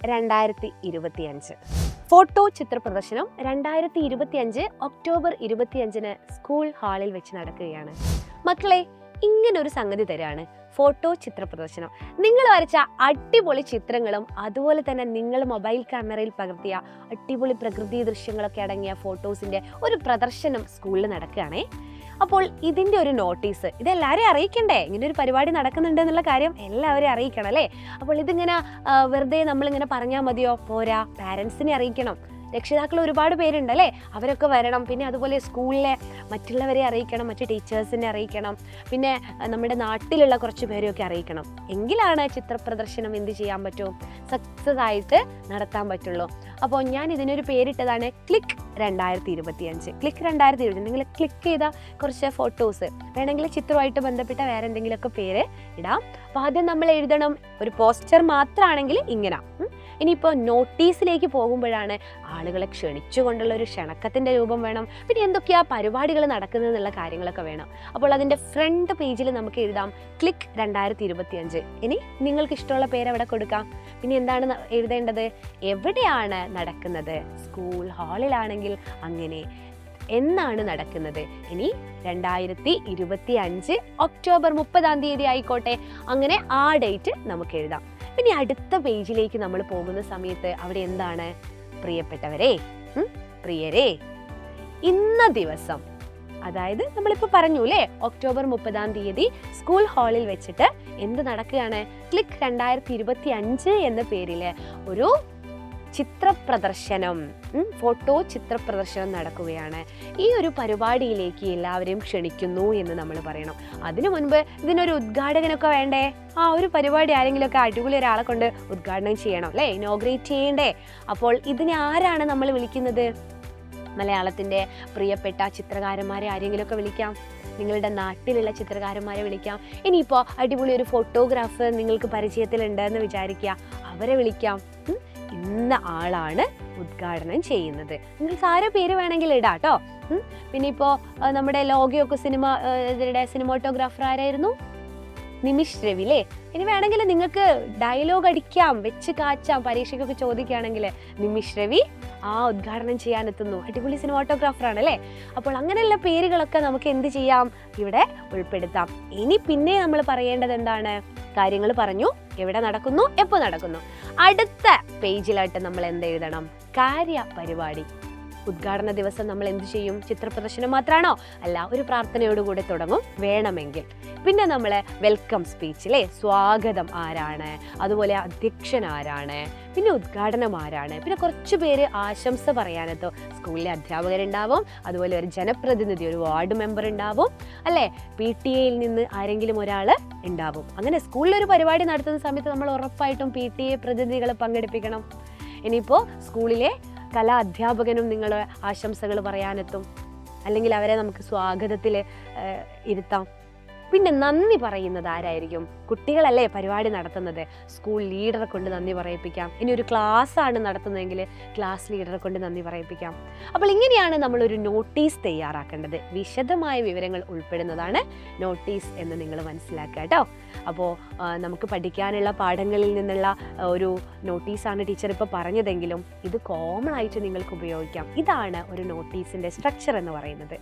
2025 photo ചിത്ര പ്രദർശനം 2025 October 25 school ഹാളിൽ വെച്ച് നടക്കുകയാണ്. മക്കളെ, ഇങ്ങനൊരു സംഗതി തരാണ് ഫോട്ടോ ചിത്ര പ്രദർശനം. നിങ്ങൾ വരച്ച അടിപൊളി ചിത്രങ്ങളും അതുപോലെ തന്നെ നിങ്ങൾ മൊബൈൽ ക്യാമറയിൽ പകർത്തിയ അടിപൊളി പ്രകൃതി ദൃശ്യങ്ങളൊക്കെ അടങ്ങിയ ഫോട്ടോസിന്റെ ഒരു പ്രദർശനം സ്കൂളിൽ നടക്കുകയാണേ. അപ്പോൾ ഇതിൻ്റെ ഒരു നോട്ടീസ് ഇതെല്ലാവരെയും അറിയിക്കണ്ടേ? ഇങ്ങനെ ഒരു പരിപാടി നടക്കുന്നുണ്ട് എന്നുള്ള കാര്യം എല്ലാവരെയും അറിയിക്കണം അല്ലേ? അപ്പോൾ ഇതിങ്ങനെ വെറുതെ നമ്മളിങ്ങനെ പറഞ്ഞാൽ മതിയോ? പോരാ, പാരൻസിനെ അറിയിക്കണം. രക്ഷിതാക്കൾ ഒരുപാട് പേരുണ്ട് അല്ലേ? അവരൊക്കെ വരണം. പിന്നെ അതുപോലെ സ്കൂളിലെ മറ്റുള്ളവരെ അറിയിക്കണം, മറ്റു ടീച്ചേഴ്സിനെ അറിയിക്കണം, പിന്നെ നമ്മുടെ നാട്ടിലുള്ള കുറച്ച് പേരെയൊക്കെ അറിയിക്കണം. എങ്കിലാണ് ചിത്ര പ്രദർശനം എന്ത് ചെയ്യാൻ പറ്റും, സക്സസ് ആയിട്ട് നടത്താൻ പറ്റുള്ളൂ. അപ്പോൾ ഞാൻ ഇതിനൊരു പേരിട്ടതാണ് ക്ലിക്ക് 2025. ക്ലിക്ക് 2025. നിങ്ങൾ ക്ലിക്ക് ചെയ്ത കുറച്ച് ഫോട്ടോസ് വേണമെങ്കിൽ ചിത്രമായിട്ട് ബന്ധപ്പെട്ട വേറെ എന്തെങ്കിലുമൊക്കെ പേര് ഇടാം. അപ്പോൾ ആദ്യം നമ്മൾ എഴുതണം. ഒരു പോസ്റ്റർ മാത്രമാണെങ്കിൽ ഇങ്ങനെ. ഇനിയിപ്പോൾ നോട്ടീസിലേക്ക് പോകുമ്പോഴാണ് ആളുകളെ ക്ഷണിച്ചുകൊണ്ടുള്ള ഒരു ക്ഷണക്കത്തിൻ്റെ രൂപം വേണം. പിന്നെ എന്തൊക്കെയാ പരിപാടികൾ നടക്കുന്നതെന്നുള്ള കാര്യങ്ങളൊക്കെ വേണം. അപ്പോൾ അതിൻ്റെ ഫ്രണ്ട് പേജിൽ നമുക്ക് എഴുതാം ക്ലിക്ക് 2025. ഇനി നിങ്ങൾക്ക് ഇഷ്ടമുള്ള പേര് അവിടെ കൊടുക്കാം. പിന്നെ എന്താണ് എഴുതേണ്ടത്? എവിടെയാണ് നടക്കുന്നത്? സ്കൂൾ ഹാളിലാണെങ്കിൽ അങ്ങനെ. എന്നാണ് നടക്കുന്നത്? ഇനി 2025 ഒക്ടോബർ 30 ആയിക്കോട്ടെ. അങ്ങനെ ആ ഡേറ്റ് നമുക്ക് എഴുതാം. പിന്നെ അടുത്ത പേജിലേക്ക് നമ്മൾ പോകുന്ന സമയത്ത് അവിടെ എന്താണ്? പ്രിയപ്പെട്ടവരെ, പ്രിയരെ, ഇന്ന ദിവസം, അതായത് നമ്മളിപ്പോൾ പറഞ്ഞു അല്ലേ, ഒക്ടോബർ 30 സ്കൂൾ ഹാളിൽ വെച്ചിട്ട് എന്ത് നടക്കുകയാണ്? ക്ലിക്ക് 2025 എന്ന പേരിൽ ഒരു ചിത്ര പ്രദർശനം, ഫോട്ടോ ചിത്ര പ്രദർശനം നടക്കുകയാണ്. ഈ ഒരു പരിപാടിയിലേക്ക് എല്ലാവരെയും ക്ഷണിക്കുന്നു എന്ന് നമ്മൾ പറയണം. അതിനു മുൻപ് ഇതിനൊരു ഉദ്ഘാടകനൊക്കെ വേണ്ടേ? ആ ഒരു പരിപാടി ആരെങ്കിലുമൊക്കെ അടിപൊളി ഒരാളെ കൊണ്ട് ഉദ്ഘാടനം ചെയ്യണം അല്ലേ? ഇനോഗ്രേറ്റ് ചെയ്യണ്ടേ? അപ്പോൾ ഇതിനെ ആരാണ് നമ്മൾ വിളിക്കുന്നത്? മലയാളത്തിൻ്റെ പ്രിയപ്പെട്ട ചിത്രകാരന്മാരെ ആരെങ്കിലുമൊക്കെ വിളിക്കാം. നിങ്ങളുടെ നാട്ടിലുള്ള ചിത്രകാരന്മാരെ വിളിക്കാം. ഇനിയിപ്പോൾ അടിപൊളി ഒരു ഫോട്ടോഗ്രാഫർ നിങ്ങൾക്ക് പരിചയത്തിലുണ്ട് എന്ന് വിചാരിക്കുക, അവരെ വിളിക്കാം. ഇന്ന ആളാണ് ഉദ്ഘാടനം ചെയ്യുന്നത്. നിങ്ങൾക്ക് ആരെ പേര് വേണമെങ്കിൽ ഇടാം കേട്ടോ. പിന്നെ ഇപ്പോൾ നമ്മുടെ ലോഗോയൊക്കെ സിനിമോട്ടോഗ്രാഫർ ആരായിരുന്നു? നിമിഷ് രവി അല്ലേ? ഇനി വേണമെങ്കിൽ നിങ്ങൾക്ക് ഡയലോഗ് അടിക്കാം, വെച്ച് കാച്ചാം, പരീക്ഷയ്ക്കൊക്കെ ചോദിക്കുകയാണെങ്കിൽ നിമിഷ് രവി ആ ഉദ്ഘാടനം ചെയ്യാനെത്തുന്നു. അടിപൊളി സിനിമാറ്റോഗ്രാഫറാണ് അല്ലേ? അപ്പോൾ അങ്ങനെയുള്ള പേരുകളൊക്കെ നമുക്ക് എന്ത് ചെയ്യാം? ഇവിടെ ഉൾപ്പെടുത്താം. ഇനി പിന്നെ നമ്മൾ പറയേണ്ടത് എന്താണ്? കാര്യങ്ങൾ പറഞ്ഞു, എവിടെ നടക്കുന്നു, എപ്പോൾ നടക്കുന്നു. അടുത്ത പേജിലായിട്ട് നമ്മൾ എന്ത് എഴുതണം? കാര്യ പരിപാടി. ഉദ്ഘാടന ദിവസം നമ്മൾ എന്ത് ചെയ്യും? ചിത്രപ്രദർശനം മാത്രമാണോ? അല്ല, ഒരു പ്രാർത്ഥനയോടുകൂടി തുടങ്ങും വേണമെങ്കിൽ. പിന്നെ നമ്മൾ വെൽക്കം സ്പീച്ച് അല്ലേ? സ്വാഗതം ആരാണ്, അതുപോലെ അധ്യക്ഷൻ ആരാണ്, പിന്നെ ഉദ്ഘാടനം ആരാണ്, പിന്നെ കുറച്ച് പേര് ആശംസ പറയാനെത്തോ. സ്കൂളിലെ അധ്യാപകരുണ്ടാവും, അതുപോലെ ഒരു ജനപ്രതിനിധി, ഒരു വാർഡ് മെമ്പർ ഉണ്ടാവും അല്ലേ? PTA നിന്ന് ആരെങ്കിലും ഒരാൾ ഉണ്ടാവും. അങ്ങനെ സ്കൂളിലൊരു പരിപാടി നടത്തുന്ന സമയത്ത് നമ്മൾ ഉറപ്പായിട്ടും PTA പ്രതിനിധികളെ പങ്കെടുപ്പിക്കണം. ഇനിയിപ്പോൾ സ്കൂളിലെ കലാ അധ്യാപകനും നിങ്ങൾ ആശംസകൾ പറയാനെത്തും, അല്ലെങ്കിൽ അവരെ നമുക്ക് സ്വാഗതത്തിൽ ഇരുത്താം. പിന്നെ നന്ദി പറയുന്നത് ആരായിരിക്കും? കുട്ടികളല്ലേ പരിപാടി നടത്തുന്നത്, സ്കൂൾ ലീഡറെ കൊണ്ട് നന്ദി പറയിപ്പിക്കാം. ഇനി ഒരു ക്ലാസ് ആണ് നടത്തുന്നതെങ്കിൽ ക്ലാസ് ലീഡറെ കൊണ്ട് നന്ദി പറയിപ്പിക്കാം. അപ്പോൾ ഇങ്ങനെയാണ് നമ്മളൊരു നോട്ടീസ് തയ്യാറാക്കേണ്ടത്. വിശദമായ വിവരങ്ങൾ ഉൾപ്പെടുന്നതാണ് നോട്ടീസ് എന്ന് നിങ്ങൾ മനസ്സിലാക്കുക കേട്ടോ. അപ്പോൾ നമുക്ക് പഠിക്കാനുള്ള പാഠങ്ങളിൽ നിന്നുള്ള ഒരു നോട്ടീസാണ് ടീച്ചർ ഇപ്പോൾ പറഞ്ഞതെങ്കിലും ഇത് കോമൺ ആയിട്ട് നിങ്ങൾക്ക് ഉപയോഗിക്കാം. ഇതാണ് ഒരു നോട്ടീസിൻ്റെ സ്ട്രക്ചർ എന്ന് പറയുന്നത്.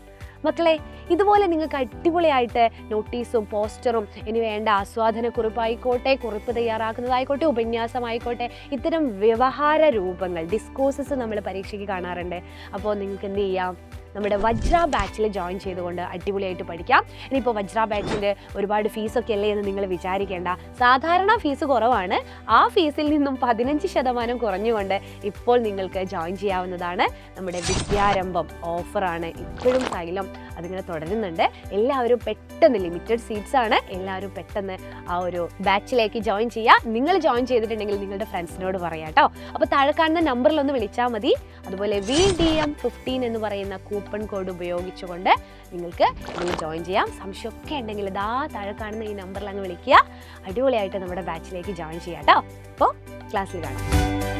മക്കളെ, ഇതുപോലെ നിങ്ങൾക്ക് അടിപൊളിയായിട്ട് നോട്ടീസും പോസ്റ്ററും ഇനി വേണ്ട ആസ്വാദനക്കുറിപ്പായിക്കോട്ടെ, കുറിപ്പ് തയ്യാറാക്കുന്നതായിക്കോട്ടെ, ഉപന്യാസമായിക്കോട്ടെ, ഇത്തരം വ്യവഹാര രൂപങ്ങൾ, ഡിസ്കോഴ്സസ് നമ്മൾ പരീക്ഷയ്ക്ക് കാണാറുണ്ട്. അപ്പോൾ നിങ്ങൾക്ക് എന്ത് ചെയ്യാം? നമ്മുടെ വജ്ര ബാച്ചിൽ ജോയിൻ ചെയ്തുകൊണ്ട് അടിപൊളിയായിട്ട് പഠിക്കാം. ഇനിയിപ്പോൾ വജ്ര ബാച്ചിൻ്റെ ഒരുപാട് ഫീസൊക്കെ അല്ലേ എന്ന് നിങ്ങൾ വിചാരിക്കേണ്ട. സാധാരണ ഫീസ് കുറവാണ്. ആ ഫീസിൽ നിന്നും 15% കുറഞ്ഞുകൊണ്ട് ഇപ്പോൾ നിങ്ങൾക്ക് ജോയിൻ ചെയ്യാവുന്നതാണ്. നമ്മുടെ വിദ്യാരംഭം ഓഫറാണ്. ഇപ്പോഴും സൈലം അതിങ്ങനെ തുടരുന്നുണ്ട്. എല്ലാവരും പെട്ടെന്ന്, ലിമിറ്റഡ് സീറ്റ്സ് ആണ്, എല്ലാവരും പെട്ടെന്ന് ആ ഒരു ബാച്ചിലേക്ക് ജോയിൻ ചെയ്യുക. നിങ്ങൾ ജോയിൻ ചെയ്തിട്ടുണ്ടെങ്കിൽ നിങ്ങളുടെ ഫ്രണ്ട്സിനോട് പറയാം കേട്ടോ. അപ്പോൾ താഴെ കാണുന്ന നമ്പറിലൊന്ന് വിളിച്ചാൽ മതി. അതുപോലെ VDM15 എന്ന് പറയുന്ന കൂപ്പൺ കോഡ് ഉപയോഗിച്ചുകൊണ്ട് നിങ്ങൾക്ക് ഇതിൽ ജോയിൻ ചെയ്യാം. സംശയമൊക്കെ ഉണ്ടെങ്കിൽ ഇതാ താഴെ കാണുന്ന ഈ നമ്പറിൽ അങ്ങ് വിളിക്കുക. അടിപൊളിയായിട്ട് നമ്മുടെ ബാച്ചിലേക്ക് ജോയിൻ ചെയ്യാം കേട്ടോ. അപ്പോൾ ക്ലാസ്സിൽ കാണാം.